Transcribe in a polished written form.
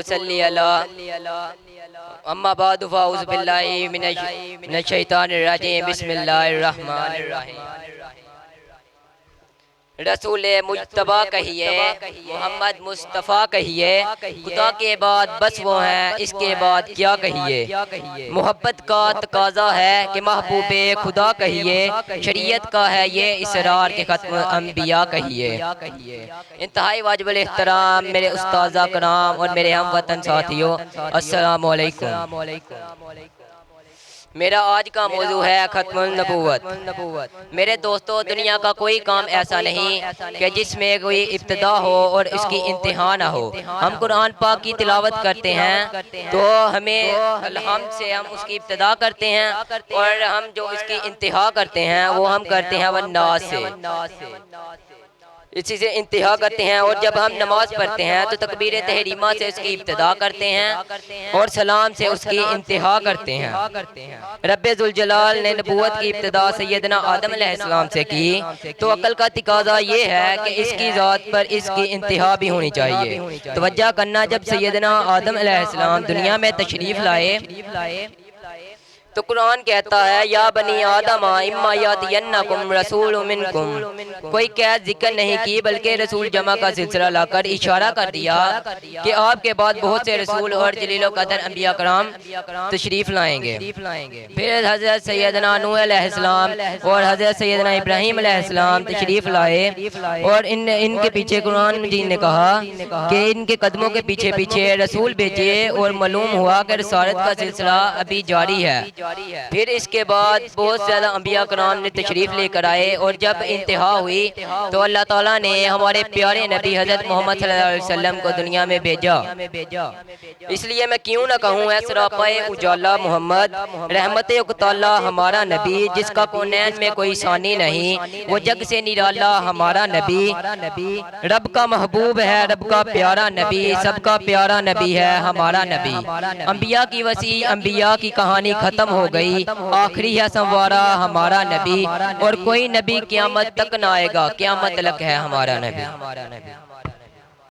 सल्ली अला अम्मा बादु फ़ाऊज़ु बिल्लाहि मिनश शैतानिर रजीम बिस्मिल्लाहिर रहमानिर रहीम। रसूल मुज्तबा कहिए, मोहम्मद मुस्तफ़ा कहिए, खुदा के बाद बस वो हैं, इसके बाद क्या कहिए। मोहब्बत का तकाज़ा है कि महबूबे खुदा कहिए, शरीयत का है ये इसरार के ख़त्म अम्बिया कहिए। इंतहाई वाजिबुल एहतराम मेरे उस्ताज़ा कराम और मेरे हम वतन साथियों, अस्सलामु अलैकुम। मेरा आज का मौजू है खत्मुन नबूवत। मेरे दोस्तों, दुनिया का कोई काम ऐसा नहीं कि जिसमें कोई इब्तिदा हो और उसकी इंतहा ना हो। हम कुरान पाक की तिलावत करते हैं तो हम उसकी इब्तिदा करते हैं और हम जो उसकी इंतहा करते हैं वो हम करते हैं वन्नास से, इसी से इंतहा करते हैं। और जब हम नमाज पढ़ते हैं तो तकबीर तहरीमा से उसकी इब्तिदा करते हैं और सलाम से उसकी इंतहा करते हैं। रब्बे जुल जलाल ने नबूवत की इब्तिदा सैयदना आदम अलैहिस्सलाम से की, तो अक्ल का तकाजा ये है कि इसकी ज़ात पर इसकी इंतहा भी होनी चाहिए। तवज्जो करना, जब सैयदना आदम अलैहिस्सलाम दुनिया में तशरीफ़ लाए तो कुरान कहता है या बनी आदम इम्मा यातियन्नकुम रसूलुम मिनकुम। कोई कैद जिक्र नहीं की बल्कि रसूल जमा का सिलसिला लाकर इशारा कर दिया कि आपके बाद बहुत से रसूल और जलीलो कदर अंबिया कराम तशरीफ लाएंगे। फिर हज़रत सैयदना नूह अलैहिस्सलाम और हज़रत सैयदना इब्राहीम अलैहिस्सलाम तशरीफ लाए और इनके पीछे कुरान मजीद ने कहा कि इनके कदमों के पीछे पीछे रसूल भेजे और मालूम हुआ कि रिसालत का सिलसिला अभी जारी है। फिर इसके बाद बहुत ज़्यादा अंबिया कराम ने तशरीफ़ लेकर आए और जब इंतहा हुई तो अल्लाह ताला ने हमारे प्यारे नबी हज़रत मोहम्मद सल्लल्लाहु अलैहि वसल्लम को दुनिया में भेजा। इसलिए मैं क्यों ना कहूँ ऐ सरापाए उजाला मोहम्मद, रहमते उकताला हमारा नबी, जिसका कौनैन में कोई सानी नहीं, वो जग से निराला हमारा नबी, रब का महबूब है, रब का प्यारा नबी, सबका प्यारा नबी है हमारा नबी। अंबिया की वसी अंबिया की कहानी खत्म हो गई, आखिरी है संवारा हमारा नबी और कोई नबी क़यामत तक ना आएगा, क़यामत तक है हमारा नबी।